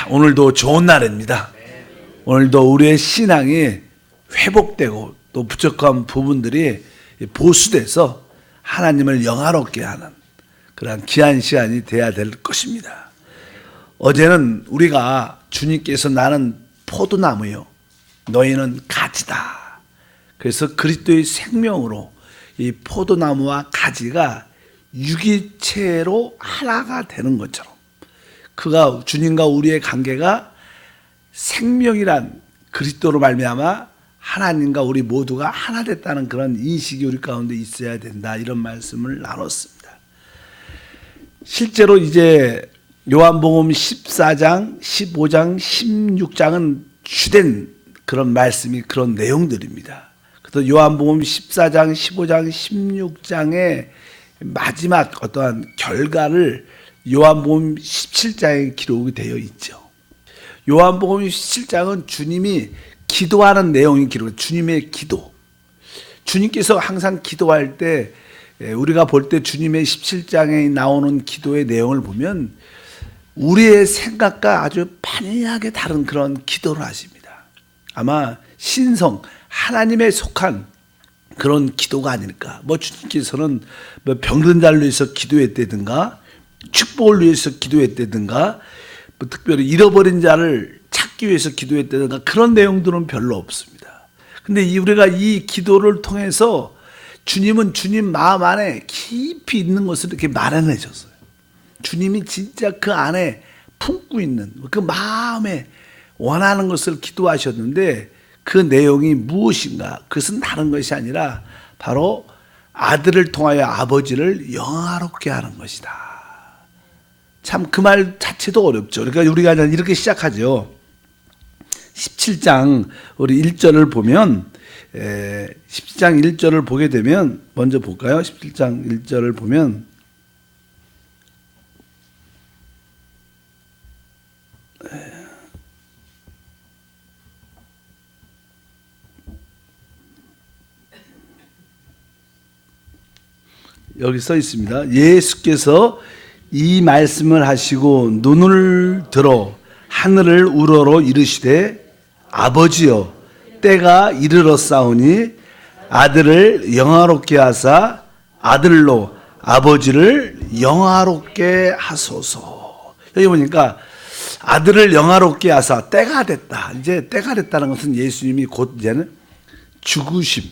오늘도 좋은 날입니다. 오늘도 우리의 신앙이 회복되고 또 부족한 부분들이 보수돼서 하나님을 영화롭게 하는 그런 귀한 시간이 되어야 될 것입니다. 어제는 우리가 주님께서 나는 포도나무요 너희는 가지다. 그래서 그리스도의 생명으로 이 포도나무와 가지가 유기체로 하나가 되는 것처럼 그가 주님과 우리의 관계가 생명이란 그리스도로 말미암아 하나님과 우리 모두가 하나 됐다는 그런 인식이 우리 가운데 있어야 된다, 이런 말씀을 나눴습니다. 실제로 이제 요한복음 14장, 15장, 16장은 주된 그런 말씀이 그런 내용들입니다. 그래서 요한복음 14장, 15장, 16장의 마지막 어떠한 결과를 요한복음 17장에 기록이 되어 있죠. 요한복음 17장은 주님이 기도하는 내용이 기록돼요. 주님의 기도. 주님께서 항상 기도할 때 우리가 볼 때 주님의 17장에 나오는 기도의 내용을 보면 우리의 생각과 아주 판이하게 다른 그런 기도를 하십니다. 아마 신성, 하나님에 속한 그런 기도가 아닐까. 주님께서는 병든 자를 위해서 기도했다든가 축복을 위해서 기도했다든가 특별히 잃어버린 자를 찾기 위해서 기도했다든가 그런 내용들은 별로 없습니다. 근데 우리가 이 기도를 통해서 주님은 주님 마음 안에 깊이 있는 것을 이렇게 마련해 줬어요. 주님이 진짜 그 안에 품고 있는 그 마음에 원하는 것을 기도하셨는데 그 내용이 무엇인가? 그것은 다른 것이 아니라 바로 아들을 통하여 아버지를 영화롭게 하는 것이다. 참 그 말 자체도 어렵죠. 그러니까 우리가 이렇게 시작하죠. 17장 우리 1절을 보면 17장 1절을 보게 되면 먼저 볼까요? 17장 1절을 보면 여기 써 있습니다. 예수께서 이 말씀을 하시고 눈을 들어 하늘을 우러러 이르시되 아버지여 때가 이르렀사오니 아들을 영화롭게 하사 아들로 아버지를 영화롭게 하소서. 여기 보니까 아들을 영화롭게 하사 때가 됐다. 이제 때가 됐다는 것은 예수님이 곧 이제는 죽으심,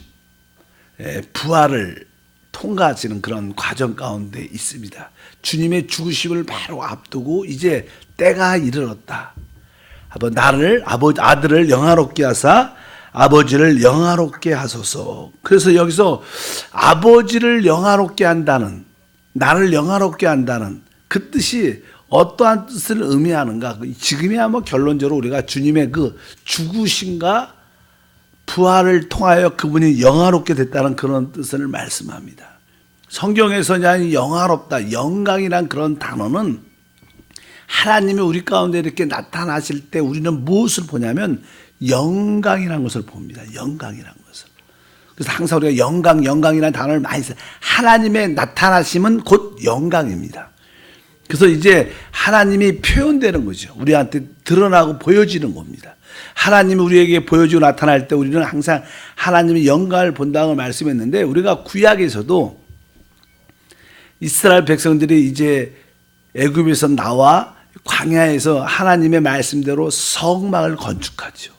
부활을 통과하시는 그런 과정 가운데 있습니다. 주님의 죽으심을 바로 앞두고 이제 때가 이르렀다. 나를 아들을 영화롭게 하사 아버지를 영화롭게 하소서. 그래서 여기서 아버지를 영화롭게 한다는, 나를 영화롭게 한다는 그 뜻이 어떠한 뜻을 의미하는가? 지금이야 결론적으로 우리가 주님의 그 죽으심과 부활을 통하여 그분이 영화롭게 됐다는 그런 뜻을 말씀합니다. 성경에서 영화롭다, 영광이란 그런 단어는 하나님이 우리 가운데 이렇게 나타나실 때 우리는 무엇을 보냐면 영광이라는 것을 봅니다. 영광이라는 것을. 그래서 항상 우리가 영광이라는 단어를 많이 써요. 하나님의 나타나심은 곧 영광입니다. 그래서 이제 하나님이 표현되는 거죠. 우리한테 드러나고 보여지는 겁니다. 하나님이 우리에게 보여주고 나타날 때 우리는 항상 하나님의 영광을 본다고 말씀했는데, 우리가 구약에서도 이스라엘 백성들이 이제 애굽에서 나와 광야에서 하나님의 말씀대로 성막을 건축하죠.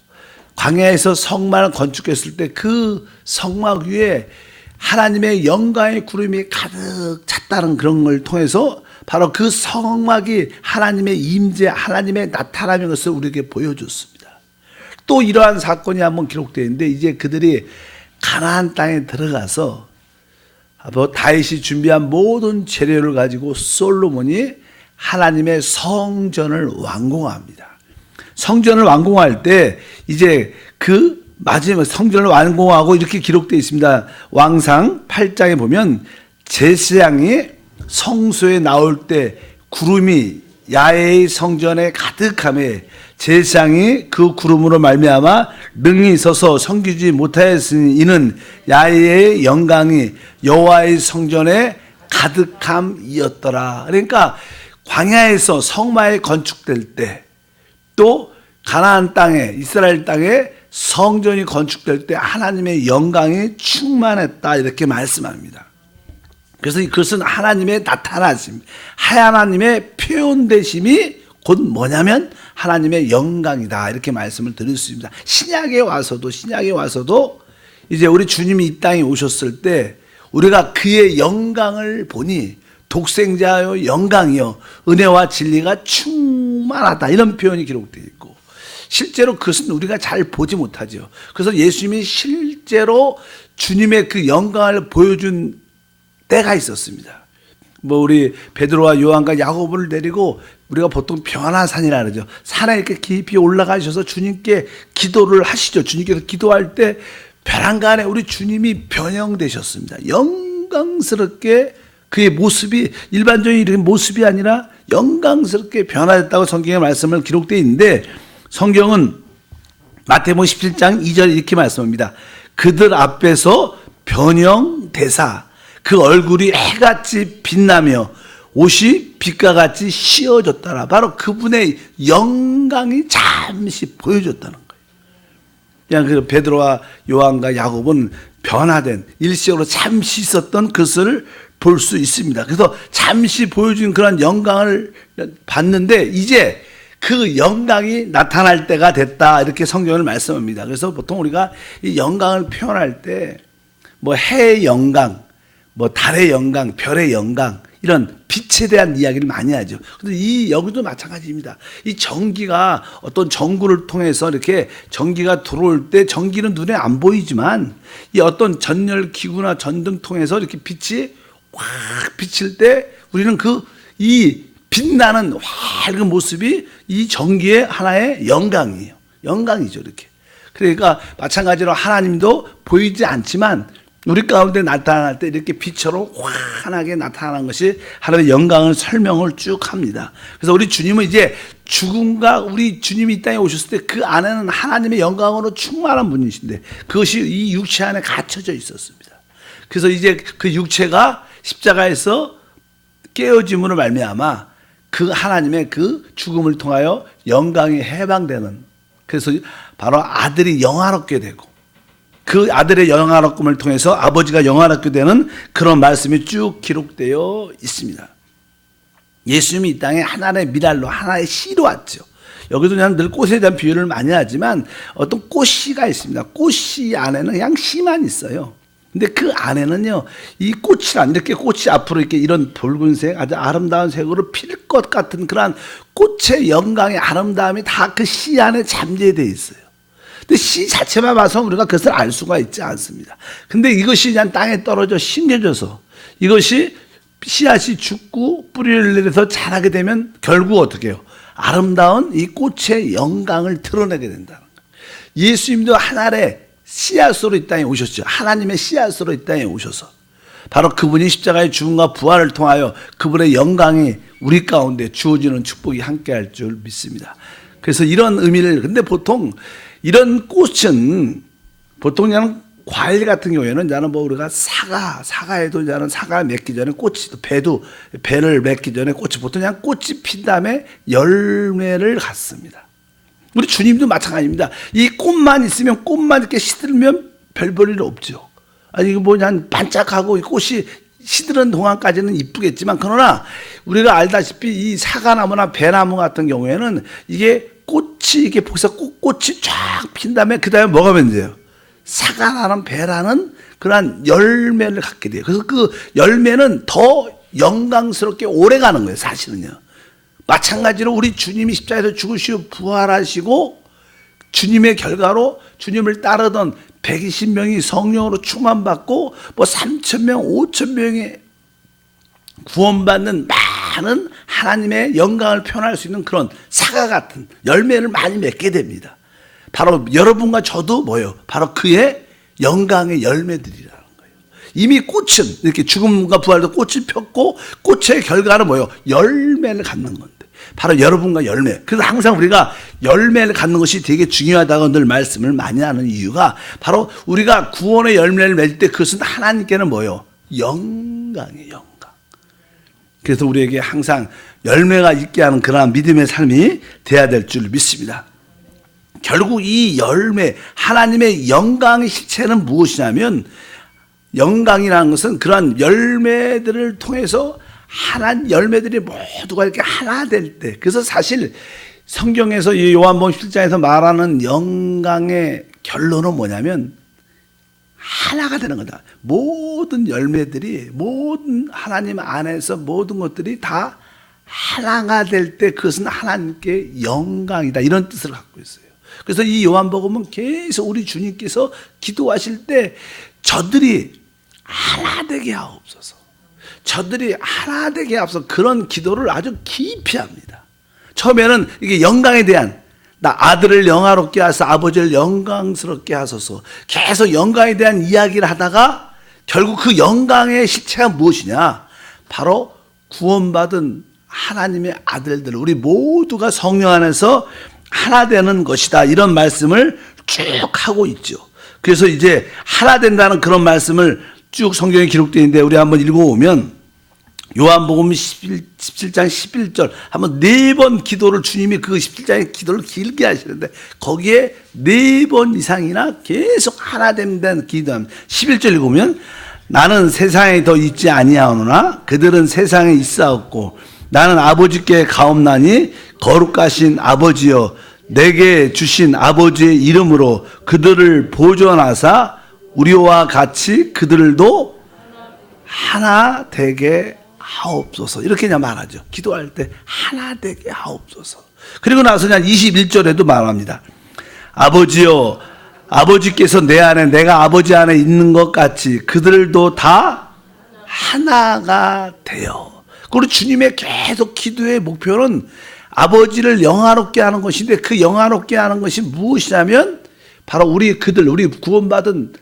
광야에서 성막을 건축했을 때 그 성막 위에 하나님의 영광의 구름이 가득 찼다는 그런 걸 통해서 바로 그 성막이 하나님의 임재, 하나님의 나타남인 것을 우리에게 보여줬습니다. 또 이러한 사건이 한번 기록되어 있는데, 이제 그들이 가나안 땅에 들어가서 다윗이 준비한 모든 재료를 가지고 솔로몬이 하나님의 성전을 완공합니다. 성전을 완공할 때 이제 그 마지막 성전을 완공하고 이렇게 기록되어 있습니다. 왕상 8장에 보면 제사장이 성소에 나올 때 구름이 야훼의 성전에 가득하며 제사장이 그 구름으로 말미암아 능히 서서 섬기지 못하였으니 이는 야훼의 영광이 여호와의 성전에 가득함이었더라. 그러니까 광야에서 성막이 건축될 때 또 가나안 땅에, 이스라엘 땅에 성전이 건축될 때 하나님의 영광이 충만했다 이렇게 말씀합니다. 그래서 그것은 하나님의 나타나심, 하나님의 표현되심이 곧 뭐냐면 하나님의 영광이다 이렇게 말씀을 드릴 수 있습니다. 신약에 와서도 이제 우리 주님이 이 땅에 오셨을 때 우리가 그의 영광을 보니 독생자여 영광이여 은혜와 진리가 충만하다 이런 표현이 기록되어 있고, 실제로 그것은 우리가 잘 보지 못하죠. 그래서 예수님이 실제로 주님의 그 영광을 보여준 때가 있었습니다. 우리 베드로와 요한과 야고보를 데리고 우리가 보통 변화산이라 그러죠. 산에 이렇게 깊이 올라가셔서 주님께 기도를 하시죠. 주님께서 기도할 때 벼랑간에 우리 주님이 변형되셨습니다. 영광스럽게 그의 모습이 일반적인 이런 모습이 아니라 영광스럽게 변화됐다고 성경에 말씀을 기록되어 있는데, 성경은 마태복음 17장 2절 이렇게 말씀합니다. 그들 앞에서 변형되사 그 얼굴이 해같이 빛나며 옷이 빛과 같이 씌어졌더라. 바로 그분의 영광이 잠시 보여줬다는 거예요. 그냥 그 베드로와 요한과 야곱은 변화된 일시적으로 잠시 있었던 것을 볼 수 있습니다. 그래서 잠시 보여준 그런 영광을 봤는데 이제 그 영광이 나타날 때가 됐다 이렇게 성경을 말씀합니다. 그래서 보통 우리가 이 영광을 표현할 때 해의 영광, 달의 영광, 별의 영광 이런 빛에 대한 이야기를 많이 하죠. 그런데 여기도 마찬가지입니다. 이 전기가 어떤 전구를 통해서 이렇게 전기가 들어올 때 전기는 눈에 안 보이지만 이 어떤 전열 기구나 전등 통해서 이렇게 빛이 확 비칠 때 우리는 이 빛나는 밝은 모습이 이 전기의 하나의 영광이에요. 영광이죠, 이렇게. 그러니까 마찬가지로 하나님도 보이지 않지만 우리 가운데 나타날 때 이렇게 빛처럼 환하게 나타나는 것이 하나님의 영광을 설명을 쭉 합니다. 그래서 우리 주님은 이제 죽음과 우리 주님이 이 땅에 오셨을 때 그 안에는 하나님의 영광으로 충만한 분이신데 그것이 이 육체 안에 갇혀져 있었습니다. 그래서 이제 그 육체가 십자가에서 깨어짐으로 말미암아 그 하나님의 그 죽음을 통하여 영광이 해방되는, 그래서 바로 아들이 영화롭게 되고 그 아들의 영화롭음을 통해서 아버지가 영화롭게 되는 그런 말씀이 쭉 기록되어 있습니다. 예수님이 이 땅에 하나의 미랄로 하나의 씨로 왔죠. 여기도 그냥 늘 꽃에 대한 비유를 많이 하지만 어떤 꽃씨가 있습니다. 꽃씨 안에는 그냥 씨만 있어요. 근데 그 안에는요, 이 꽃이란 이렇게 꽃이 앞으로 이렇게 이런 붉은색 아주 아름다운 색으로 필 것 같은 그러한 꽃의 영광의 아름다움이 다 그 씨 안에 잠재되어 있어요. 근데 씨 자체만 봐서 우리가 그것을 알 수가 있지 않습니다. 근데 이것이 그냥 땅에 떨어져 심겨져서 이것이 씨앗이 죽고 뿌리를 내려서 자라게 되면 결국 어떻게 해요? 아름다운 이 꽃의 영광을 드러내게 된다는 거예요. 예수님도 하나의 씨앗으로 이 땅에 오셨죠. 하나님의 씨앗으로 이 땅에 오셔서 바로 그분이 십자가의 죽음과 부활을 통하여 그분의 영광이 우리 가운데 주어지는 축복이 함께할 줄 믿습니다. 그래서 이런 의미를, 근데 보통 이런 꽃은 보통 그냥 과일 같은 경우에는 나는 우리가 사과에도 나는 사과 맺기 전에 꽃이, 배를 맺기 전에 꽃이 보통 그냥 꽃이 핀 다음에 열매를 갖습니다. 우리 주님도 마찬가지입니다. 이 꽃만 있으면 꽃만 이렇게 시들면 별 볼 일 없죠. 아니 이거 그냥 반짝하고 이 꽃이 시드는 동안까지는 이쁘겠지만, 그러나 우리가 알다시피 이 사과나무나 배나무 같은 경우에는 이게 꽃이 이게 복사 꽃이 쫙 핀 다음에 그 다음에 뭐가 맨돼요? 사과라는 배라는 그러한 열매를 갖게 돼요. 그래서 그 열매는 더 영광스럽게 오래 가는 거예요, 사실은요. 마찬가지로 우리 주님이 십자가에서 죽으시고 부활하시고 주님의 결과로 주님을 따르던 120명이 성령으로 충만받고 3,000명, 5,000명이 구원받는 많은 하나님의 영광을 표현할 수 있는 그런 사과 같은 열매를 많이 맺게 됩니다. 바로 여러분과 저도 바로 그의 영광의 열매들이라는 거예요. 이미 꽃은 이렇게 죽음과 부활도 꽃이 폈고 꽃의 결과는 열매를 갖는 건데 바로 여러분과 열매. 그래서 항상 우리가 열매를 갖는 것이 되게 중요하다고 늘 말씀을 많이 하는 이유가 바로 우리가 구원의 열매를 맺을 때 그것은 하나님께는 영광이에요, 영광. 그래서 우리에게 항상 열매가 있게 하는 그러한 믿음의 삶이 돼야 될 줄 믿습니다. 결국 이 열매, 하나님의 영광의 실체는 무엇이냐면, 영광이라는 것은 그러한 열매들을 통해서 하나님 열매들이 모두가 이렇게 하나 될 때, 그래서 사실 성경에서 이 요한복음 7장에서 말하는 영광의 결론은 뭐냐면 하나가 되는 거다. 모든 열매들이, 모든 하나님 안에서 모든 것들이 다 하나가 될 때 그것은 하나님께 영광이다, 이런 뜻을 갖고 있어요. 그래서 이 요한복음은 계속 우리 주님께서 기도하실 때 저들이 하나 되게 하옵소서, 저들이 하나 되게 하옵소서, 그런 기도를 아주 깊이 합니다. 처음에는 이게 영광에 대한, 나 아들을 영화롭게 하사 아버지를 영광스럽게 하소서, 계속 영광에 대한 이야기를 하다가 결국 그 영광의 실체가 무엇이냐, 바로 구원받은 하나님의 아들들, 우리 모두가 성령 안에서 하나 되는 것이다, 이런 말씀을 쭉 하고 있죠. 그래서 이제 하나 된다는 그런 말씀을 쭉 성경에 기록되어 있는데, 우리 한번 읽어보면 요한복음 17장 11절 한번 4번 기도를, 주님이 그 17장의 기도를 길게 하시는데 거기에 4번 이상이나 계속 하나 된다는 기도합니다. 11절 읽으면, 나는 세상에 더 있지 아니하오나 그들은 세상에 있사옵고 나는 아버지께 가옵나니 거룩하신 아버지여, 내게 주신 아버지의 이름으로 그들을 보존하사 우리와 같이 그들도 하나 되게 하옵소서, 이렇게 그냥 말하죠. 기도할 때 하나 되게 하옵소서. 그리고 나서 그냥 21절에도 말합니다. 아버지여, 아버지께서 내 안에 내가 아버지 안에 있는 것 같이 그들도 다 하나가 되어. 그리고 주님의 계속 기도의 목표는 아버지를 영화롭게 하는 것인데, 그 영화롭게 하는 것이 무엇이냐면 바로 우리 구원받은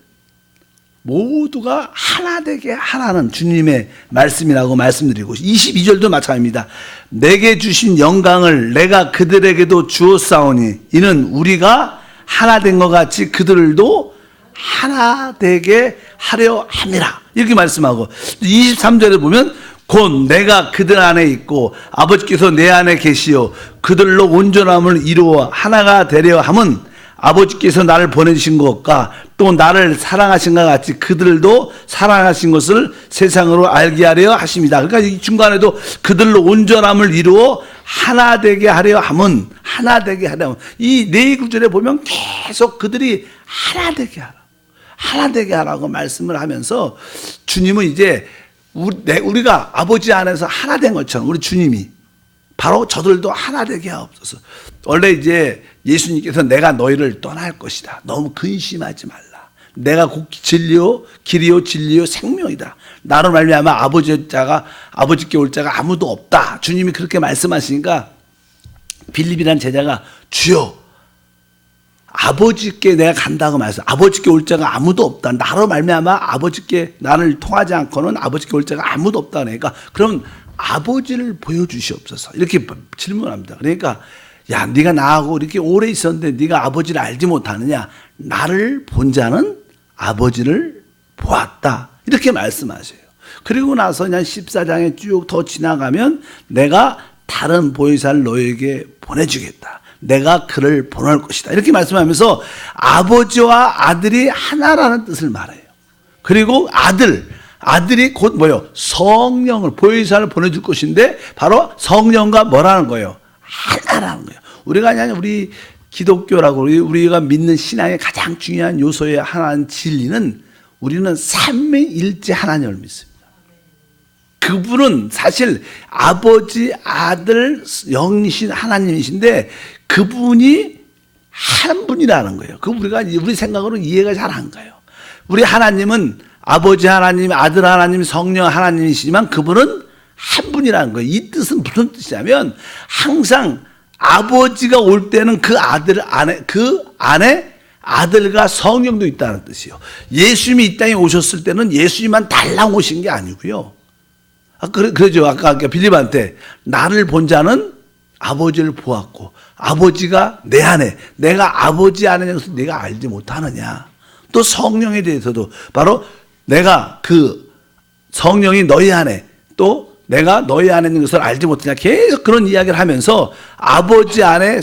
모두가 하나 되게 하라는 주님의 말씀이라고 말씀드리고, 22절도 마찬가지입니다. 내게 주신 영광을 내가 그들에게도 주었사오니 이는 우리가 하나 된 것 같이 그들도 하나 되게 하려 함이라, 이렇게 말씀하고, 23절에 보면 곧 내가 그들 안에 있고 아버지께서 내 안에 계시어 그들로 온전함을 이루어 하나가 되려 함은 아버지께서 나를 보내주신 것과 또 나를 사랑하신 것 같이 그들도 사랑하신 것을 세상으로 알게 하려 하십니다. 그러니까 이 중간에도 그들로 온전함을 이루어 하나 되게 하려 함은, 하나 되게 하려 함은, 이 4구절에 보면 계속 그들이 하나 되게 하라, 하나 되게 하라고 말씀을 하면서, 주님은 이제 우리가 아버지 안에서 하나 된 것처럼 우리 주님이 바로 저들도 하나 되게 하옵소서. 원래 이제 예수님께서 내가 너희를 떠날 것이다, 너무 근심하지 말라, 내가 곧 진리요 길이요 진리요 생명이다, 나로 말미암아 아버지께 올 자가 아무도 없다, 주님이 그렇게 말씀하시니까 빌립이라는 제자가 주여, 아버지께 내가 간다고 말해서 아버지께 올 자가 아무도 없다, 나로 말미암아 아버지께, 나를 통하지 않고는 아버지께 올 자가 아무도 없다, 그러니까 그럼 아버지를 보여주시옵소서, 이렇게 질문합니다. 그러니까 야, 네가 나하고 이렇게 오래 있었는데 네가 아버지를 알지 못하느냐, 나를 본 자는 아버지를 보았다, 이렇게 말씀하세요. 그리고 나서 그냥 14장에 쭉 더 지나가면 내가 다른 보혜사를 너에게 보내주겠다, 내가 그를 보낼 것이다, 이렇게 말씀하면서 아버지와 아들이 하나라는 뜻을 말해요. 그리고 아들이 곧 뭐예요? 성령을, 보혜사를 보내줄 것인데 바로 성령과 뭐라는 거예요? 하나라는 거예요. 우리가 그냥 우리 기독교라고 우리가 믿는 신앙의 가장 중요한 요소의 하나인 진리는, 우리는 삼위일체 하나님을 믿습니다. 그분은 사실 아버지, 아들, 영이신 하나님이신데 그분이 한 분이라는 거예요. 그 우리 생각으로 이해가 잘 안 가요. 우리 하나님은 아버지 하나님, 아들 하나님, 성령 하나님이시지만 그분은 한 분이라는 거예요. 이 뜻은 무슨 뜻이냐면, 항상 아버지가 올 때는 그 안에 아들과 성령도 있다는 뜻이요. 예수님이 이 땅에 오셨을 때는 예수님만 달랑 오신 게 아니고요. 그러죠. 아까 빌립한테 나를 본 자는 아버지를 보았고 아버지가 내 안에, 내가 아버지 안에 있어서 내가 알지 못하느냐. 또 성령에 대해서도 바로 내가 그 성령이 너희 안에, 또 내가 너희 안에 있는 것을 알지 못하냐. 계속 그런 이야기를 하면서 아버지 안에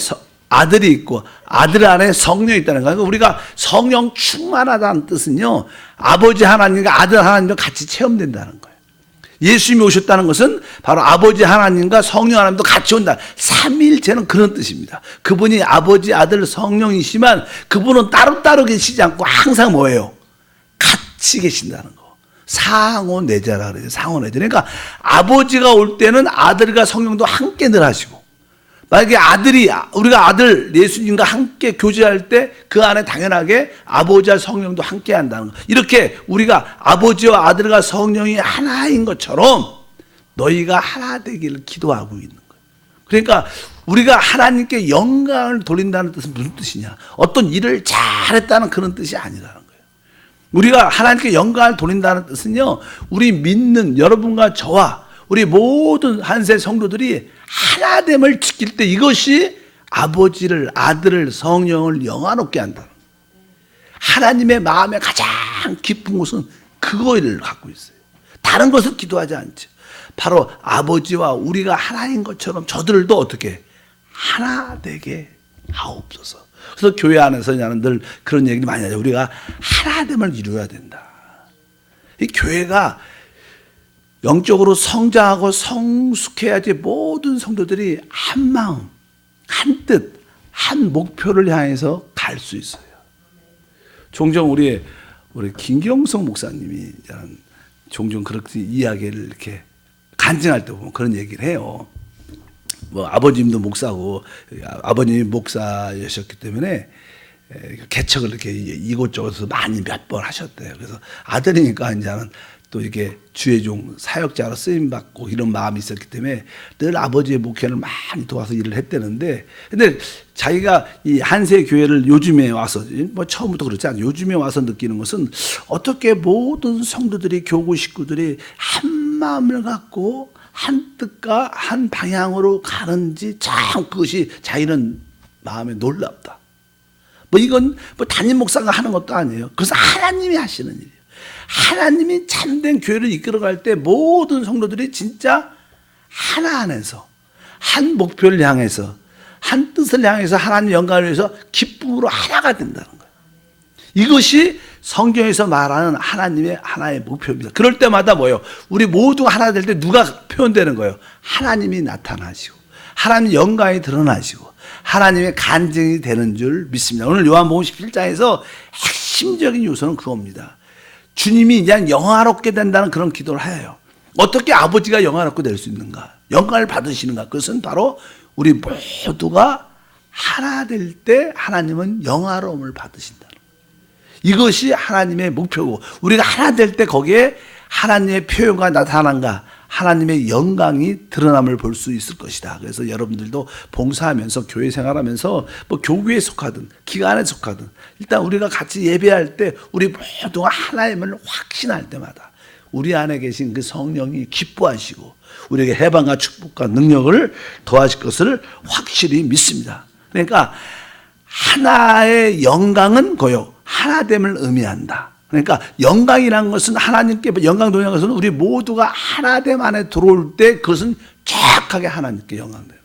아들이 있고 아들 안에 성령이 있다는 거예요. 우리가 성령 충만하다는 뜻은요, 아버지 하나님과 아들 하나님과 같이 체험된다는 거예요. 예수님이 오셨다는 것은 바로 아버지 하나님과 성령 하나님도 같이 온다. 삼위일체는 그런 뜻입니다. 그분이 아버지, 아들, 성령이시지만 그분은 따로따로 계시지 않고 항상 뭐예요? 같이 계신다는 거. 상호내자라 그래요. 상호내자. 그러니까 아버지가 올 때는 아들과 성령도 함께 늘 하시고, 만약에 우리가 아들 예수님과 함께 교제할 때 그 안에 당연하게 아버지와 성령도 함께 한다는 거. 이렇게 우리가 아버지와 아들과 성령이 하나인 것처럼 너희가 하나 되기를 기도하고 있는 거예요. 그러니까 우리가 하나님께 영광을 돌린다는 뜻은 무슨 뜻이냐? 어떤 일을 잘했다는 그런 뜻이 아니라는 거예요. 우리가 하나님께 영광을 돌린다는 뜻은요, 우리 믿는 여러분과 저와 우리 모든 한세 성도들이 하나됨을 지킬 때 이것이 아버지를, 아들을, 성령을 영화롭게 한다는 거예요. 하나님의 마음에 가장 깊은 곳은 그거를 갖고 있어요. 다른 것을 기도하지 않죠. 바로 아버지와 우리가 하나인 것처럼 저들도 어떻게 하나 되게 하옵소서. 그래서 교회 안에서 나는 늘 그런 얘기를 많이 하죠. 우리가 하나됨을 이루어야 된다. 이 교회가 영적으로 성장하고 성숙해야지 모든 성도들이 한 마음, 한 뜻, 한 목표를 향해서 갈 수 있어요. 종종 우리 김경성 목사님이 종종 그렇게 이야기를 이렇게 간증할 때 보면 그런 얘기를 해요. 뭐 아버님도 목사고 아버님이 목사였기 때문에 개척을 이렇게 이곳저곳에서 많이 몇 번 하셨대요. 그래서 아들이니까 이제는 또 이렇게 주의 종 사역자로 쓰임 받고 이런 마음이 있었기 때문에 늘 아버지의 목회를 많이 도와서 일을 했대는데, 근데 자기가 이 한세 교회를 요즘에 와서, 뭐 처음부터 그렇지 않아요. 요즘에 와서 느끼는 것은 어떻게 모든 성도들이, 교구 식구들이 한 마음을 갖고 한 뜻과 한 방향으로 가는지 참 그것이 자기는 마음에 놀랍다. 뭐 이건 뭐 담임 목사가 하는 것도 아니에요. 그래서 하나님이 하시는 일이에요. 하나님이 참된 교회를 이끌어갈 때 모든 성도들이 진짜 하나 안에서 한 목표를 향해서 한 뜻을 향해서 하나님 영광을 위해서 기쁨으로 하나가 된다는 거예요. 이것이 성경에서 말하는 하나님의 하나의 목표입니다. 그럴 때마다 뭐예요? 우리 모두가 하나 될 때 누가 표현되는 거예요? 하나님이 나타나시고 하나님의 영광이 드러나시고 하나님의 간증이 되는 줄 믿습니다. 오늘 요한복음 17장에서 핵심적인 요소는 그겁니다. 주님이 이제 영화롭게 된다는 그런 기도를 해요. 어떻게 아버지가 영화롭게 될 수 있는가? 영광을 받으시는가? 그것은 바로 우리 모두가 하나 될 때 하나님은 영화로움을 받으신다. 이것이 하나님의 목표고, 우리가 하나 될 때 거기에 하나님의 표현과 나타난가, 하나님의 영광이 드러남을 볼 수 있을 것이다. 그래서 여러분들도 봉사하면서 교회 생활하면서 뭐 교구에 속하든 기관에 속하든 일단 우리가 같이 예배할 때 우리 모두가 하나임을 확신할 때마다 우리 안에 계신 그 성령이 기뻐하시고 우리에게 해방과 축복과 능력을 더하실 것을 확실히 믿습니다. 그러니까 하나의 영광은 고요, 하나됨을 의미한다. 그러니까 영광이라는 것은, 하나님께 영광 돌리는 것은 우리 모두가 하나됨 안에 들어올 때 그것은 정확하게 하나님께 영광돼요.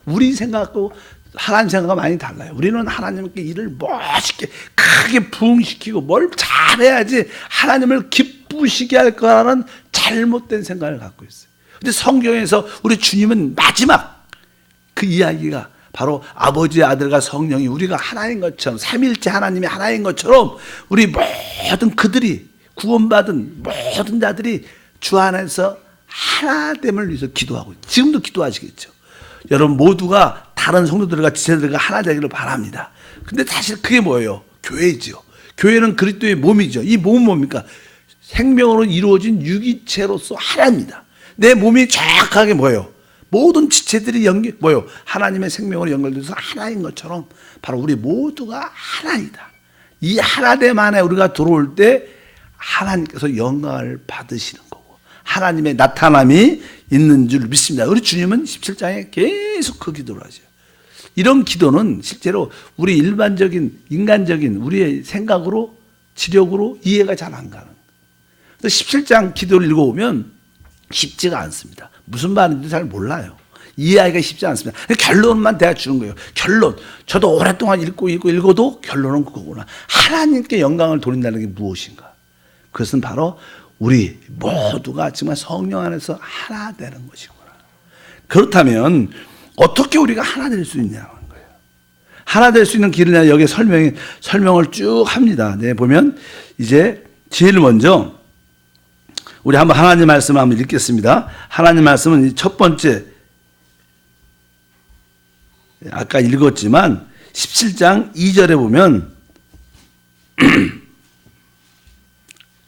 우리 생각하고 하나님 생각과 많이 달라요. 우리는 하나님께 일을 멋있게 크게 부흥시키고 뭘 잘해야지 하나님을 기쁘시게 할 거라는 잘못된 생각을 갖고 있어요. 근데 성경에서 우리 주님은 마지막 그 이야기가 바로 아버지, 아들과 성령이 우리가 하나인 것처럼, 삼위일체 하나님이 하나인 것처럼 우리 모든 그들이 구원받은 모든 자들이 주 안에서 하나됨을 위해서 기도하고, 지금도 기도하시겠죠. 여러분 모두가 다른 성도들과 지체들과 하나 되기를 바랍니다. 근데 사실 그게 뭐예요? 교회죠. 교회는 그리스도의 몸이죠. 이 몸은 뭡니까? 생명으로 이루어진 유기체로서 하나입니다. 내 몸이 정확하게 뭐예요? 모든 지체들이 뭐요? 하나님의 생명으로 연결돼서 하나인 것처럼 바로 우리 모두가 하나이다. 이 하나됨 안에 우리가 들어올 때 하나님께서 영광을 받으시는 거고 하나님의 나타남이 있는 줄 믿습니다. 우리 주님은 17장에 계속 그 기도를 하죠. 이런 기도는 실제로 우리 일반적인 인간적인 우리의 생각으로 지력으로 이해가 잘 안 가는. 17장 기도를 읽어보면 쉽지가 않습니다. 무슨 말인지 잘 몰라요. 이해하기가 쉽지 않습니다. 결론만 대야 주는 거예요. 결론. 저도 오랫동안 읽어도 결론은 그거구나. 하나님께 영광을 돌린다는 게 무엇인가? 그것은 바로 우리 모두가 정말 성령 안에서 하나 되는 것이구나. 그렇다면 어떻게 우리가 하나 될 수 있냐는 거예요. 하나 될 수 있는 길은 여기에 설명을 쭉 합니다. 네, 보면 이제 제일 먼저 우리 한번 하나님 말씀을 한번 읽겠습니다. 하나님 말씀은 첫 번째, 아까 읽었지만 17장 2절에 보면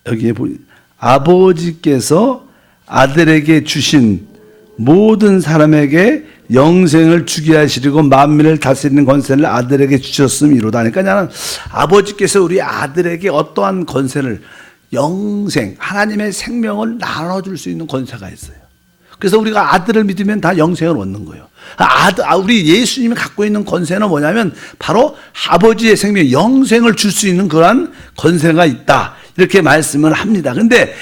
여기에 아버지께서 아들에게 주신 모든 사람에게 영생을 주게 하시려고 만민을 다스리는 권세를 아들에게 주셨음이로다. 그러니까 나는 아버지께서 우리 아들에게 어떠한 권세를, 영생, 하나님의 생명을 나눠줄 수 있는 권세가 있어요. 그래서 우리가 아들을 믿으면 다 영생을 얻는 거예요. 우리 예수님이 갖고 있는 권세는 뭐냐면 바로 아버지의 생명, 영생을 줄 수 있는 그러한 권세가 있다. 이렇게 말씀을 합니다. 근데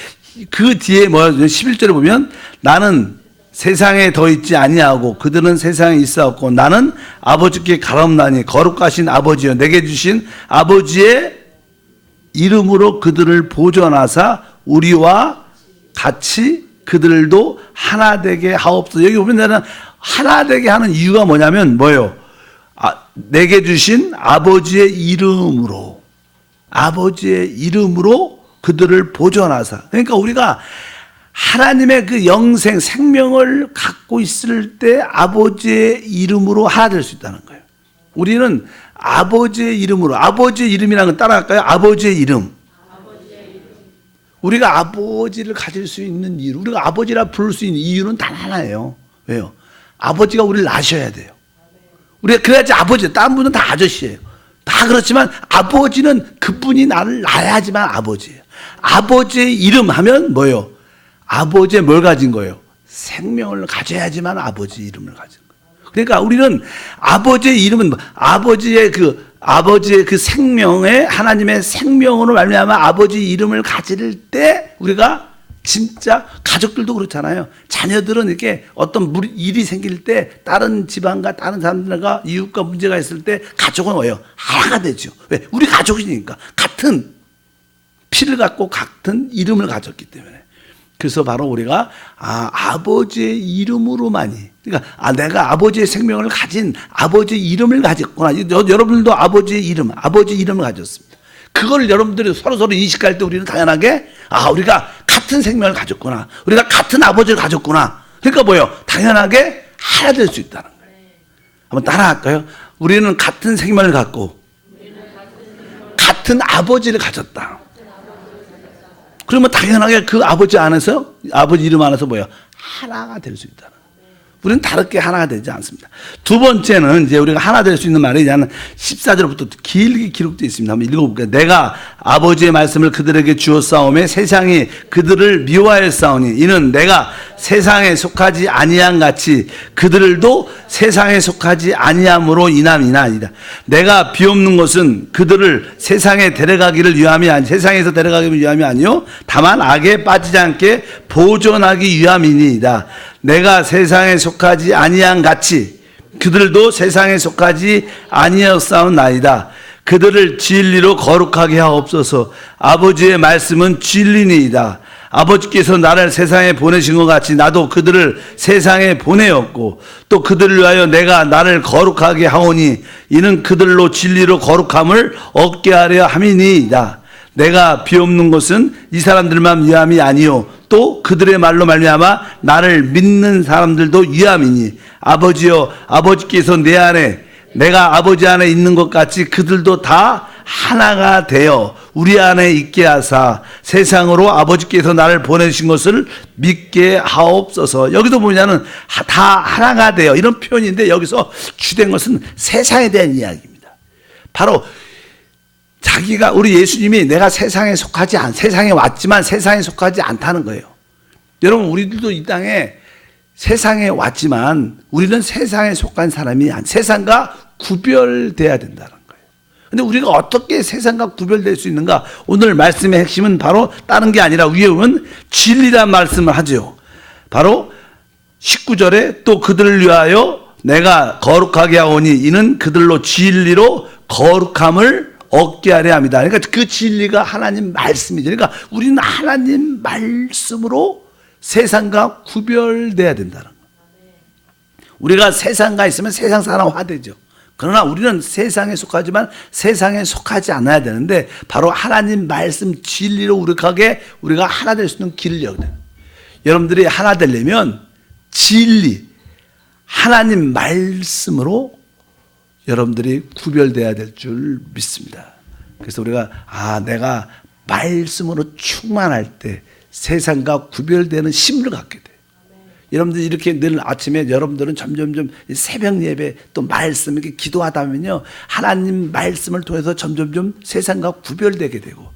그 뒤에 11절에 보면 나는 세상에 더 있지 아니하고 그들은 세상에 있사옵고 나는 아버지께 가옵나니 거룩하신 아버지여 내게 주신 아버지의 이름으로 그들을 보존하사 우리와 같이 그들도 하나 되게 하옵소서. 여기 보면 나는 하나 되게 하는 이유가 뭐냐면 뭐예요? 내게 주신 아버지의 이름으로 그들을 보존하사. 그러니까 우리가 하나님의 그 영생, 생명을 갖고 있을 때 아버지의 이름으로 하나 될 수 있다는 거예요. 우리는 아버지의 이름으로, 아버지의 이름이라는 건 따라갈까요? 아버지의 이름. 우리가 아버지를 가질 수 있는 이유, 우리가 아버지라 부를 수 있는 이유는 단 하나예요. 왜요? 아버지가 우리를 낳으셔야 돼요. 우리가 그래야지 아버지, 다른 분은 다 아저씨예요. 다 그렇지만 아버지는 그분이 나를 낳아야지만 아버지예요. 아버지의 이름 하면 뭐예요? 아버지의 뭘 가진 거예요? 생명을 가져야지만 아버지 이름을 가진 거예요. 그러니까 우리는 아버지의 이름은 아버지의 그 생명에 하나님의 생명으로 말미암아 아버지 이름을 가질 때 우리가 진짜 가족들도 그렇잖아요. 자녀들은 이렇게 어떤 일이 생길 때 다른 집안과 다른 사람들과 이웃과 문제가 있을 때 가족은 뭐예요? 하나가 되죠. 왜? 우리 가족이니까 같은 피를 갖고 같은 이름을 가졌기 때문에. 그래서 바로 우리가 아버지의 이름으로만이, 그러니까 내가 아버지의 생명을 가진 아버지의 이름을 가졌구나. 여러분들도 아버지의 이름을 가졌습니다. 그걸 여러분들이 서로 인식할 때 우리는 당연하게 우리가 같은 생명을 가졌구나. 우리가 같은 아버지를 가졌구나. 그러니까 뭐예요? 당연하게 하나 될 수 있다는 거예요. 한번 따라할까요? 우리는 같은 생명을 갖고 같은 아버지를 가졌다. 그러면 당연하게 그 아버지 안에서, 아버지 이름 안에서 뭐예요? 하나가 될 수 있다는 거예요. 우리는 다르게 하나가 되지 않습니다. 두 번째는 이제 우리가 하나 될 수 있는 말이 14절부터 길게 기록되어 있습니다. 한번 읽어볼게요. 내가 아버지의 말씀을 그들에게 주었사오매 세상이 그들을 미워하였사오니 이는 내가 세상에 속하지 아니한 같이 그들도 세상에 속하지 아니함으로 인함이나이다. 내가 비옵는 것은 그들을 세상에 데려가기를 위함이 아니, 세상에서 데려가기 위함이 아니요 다만 악에 빠지지 않게 보존하기 위함이니이다. 내가 세상에 속하지 아니한 같이 그들도 세상에 속하지 아니하였사옵나이다. 그들을 진리로 거룩하게 하옵소서. 아버지의 말씀은 진리니이다. 아버지께서 나를 세상에 보내신 것 같이 나도 그들을 세상에 보내었고 또 그들을 위하여 내가 나를 거룩하게 하오니 이는 그들로 진리로 거룩함을 얻게 하려 함이니이다. 내가 비옵는 것은 이 사람들만 위함이 아니요 또 그들의 말로 말미암아 나를 믿는 사람들도 위함이니 아버지여 아버지께서 내 안에 내가 아버지 안에 있는 것 같이 그들도 다 하나가 되어 우리 안에 있게 하사 세상으로 아버지께서 나를 보내신 것을 믿게 하옵소서. 여기도 보면은 다 하나가 되어 이런 표현인데 여기서 주된 것은 세상에 대한 이야기입니다. 바로 자기가 우리 예수님이 내가 세상에 왔지만 세상에 속하지 않다는 거예요. 여러분 우리들도 이 땅에 세상에 왔지만 우리는 세상에 속한 사람이 세상과 구별돼야 된다는 거예요. 근데 우리가 어떻게 세상과 구별될 수 있는가? 오늘 말씀의 핵심은 바로 다른 게 아니라 위에 보면 진리란 말씀을 하죠. 바로 19절에 또 그들을 위하여 내가 거룩하게 하오니 이는 그들로 진리로 거룩함을 얻게 하려 합니다. 그러니까 그 진리가 하나님 말씀이죠. 그러니까 우리는 하나님 말씀으로 세상과 구별돼야 된다는 거예요. 우리가 세상과 있으면 세상 사람화 되죠. 그러나 우리는 세상에 속하지만 세상에 속하지 않아야 되는데 바로 하나님 말씀 진리로 우리가 하나 될 수 있는 길을 열어요. 여러분들이 하나 되려면 진리, 하나님 말씀으로 여러분들이 구별돼야 될 줄 믿습니다. 그래서 우리가 내가 말씀으로 충만할 때 세상과 구별되는 힘을 갖게 돼요. 여러분들이 이렇게 늘 아침에 여러분들은 점점점 새벽 예배 또 말씀 이렇게 기도하다 보면요 하나님 말씀을 통해서 점점점 세상과 구별되게 되고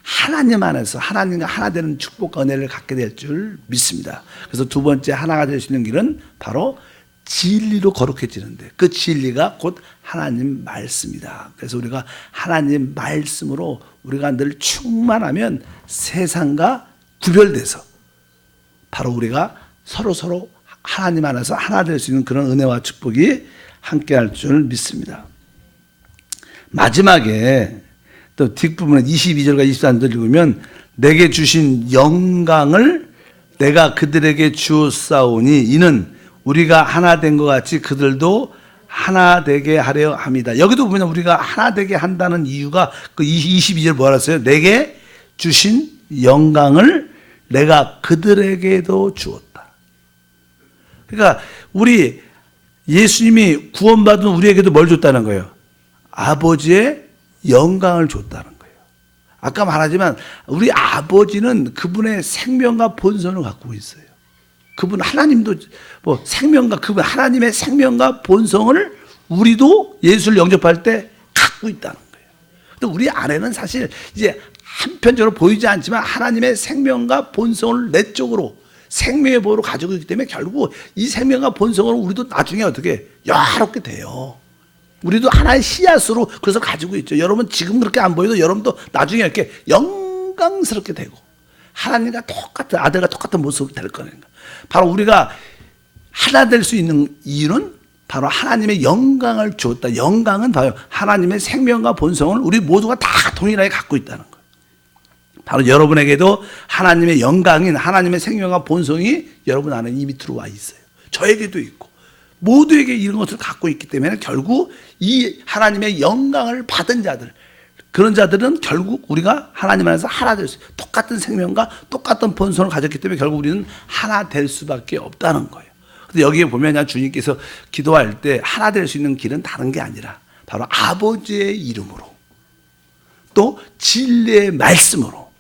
하나님 안에서 하나님과 하나 되는 축복과 은혜를 갖게 될 줄 믿습니다. 그래서 두 번째 하나가 될 수 있는 길은 바로 진리로 거룩해지는데 그 진리가 곧 하나님 말씀이다. 그래서 우리가 하나님 말씀으로 우리가 늘 충만하면 세상과 구별돼서 바로 우리가 서로 하나님 안에서 하나 될 수 있는 그런 은혜와 축복이 함께 할 줄 믿습니다. 마지막에 또 뒷부분에 22절과 23절 읽으면 내게 주신 영광을 내가 그들에게 주었사오니 이는 우리가 하나 된 것 같이 그들도 하나 되게 하려 합니다. 여기도 보면 우리가 하나 되게 한다는 이유가 그 22절 뭐라 했어요? 내게 주신 영광을 내가 그들에게도 주었다. 그러니까 우리 예수님이 구원받은 우리에게도 뭘 줬다는 거예요? 아버지의 영광을 줬다는 거예요. 아까 말하지만 우리 아버지는 그분의 생명과 본성을 갖고 있어요. 그분 하나님도 생명과 그분 하나님의 생명과 본성을 우리도 예수를 영접할 때 갖고 있다는 거예요. 근데 우리 안에는 사실 이제 한편적으로 보이지 않지만 하나님의 생명과 본성을 내적으로 생명의 보호로 가지고 있기 때문에 결국 이 생명과 본성을 우리도 나중에 어떻게 영화롭게 돼요. 우리도 하나의 씨앗으로 그것을 가지고 있죠. 여러분 지금 그렇게 안 보여도 여러분도 나중에 이렇게 영광스럽게 되고 하나님과 똑같은 아들과 똑같은 모습이 될 거니까. 바로 우리가 하나 될 수 있는 이유는 바로 하나님의 영광을 주었다. 영광은 바로 하나님의 생명과 본성을 우리 모두가 다 동일하게 갖고 있다는 거예요. 바로 여러분에게도 하나님의 영광인 하나님의 생명과 본성이 여러분 안에 이미 들어와 있어요. 저에게도 있고 모두에게 이런 것을 갖고 있기 때문에 결국 이 하나님의 영광을 받은 자들 그런 자들은 결국 우리가 하나님 안에서 하나 될 수 있어요. 똑같은 생명과 똑같은 본성을 가졌기 때문에 결국 우리는 하나 될 수밖에 없다는 거예요. 근데 여기에 보면 주님께서 기도할 때 하나 될 수 있는 길은 다른 게 아니라 바로 아버지의 이름으로 또 진리의 말씀으로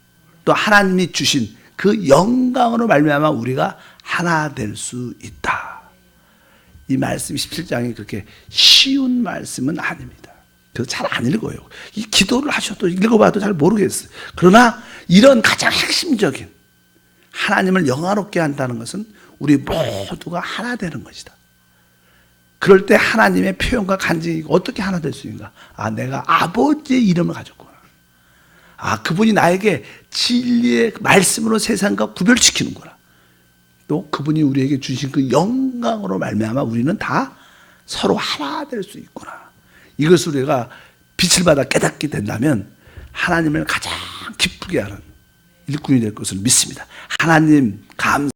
또 하나님이 주신 그 영광으로 말미암아 우리가 하나 될 수 있다. 이 말씀 17장이 그렇게 쉬운 말씀은 아닙니다. 그래서 잘 안 읽어요. 이 기도를 하셔도 읽어봐도 잘 모르겠어요. 그러나 이런 가장 핵심적인 하나님을 영화롭게 한다는 것은 우리 모두가 하나 되는 것이다. 그럴 때 하나님의 표현과 간증이 어떻게 하나 될 수 있는가? 내가 아버지의 이름을 가졌구나. 그분이 나에게 진리의 말씀으로 세상과 구별시키는구나. 또 그분이 우리에게 주신 그 영광으로 말미암아 우리는 다 서로 하나 될 수 있구나. 이것을 우리가 빛을 받아 깨닫게 된다면 하나님을 가장 기쁘게 하는 일꾼이 될 것을 믿습니다. 하나님 감사.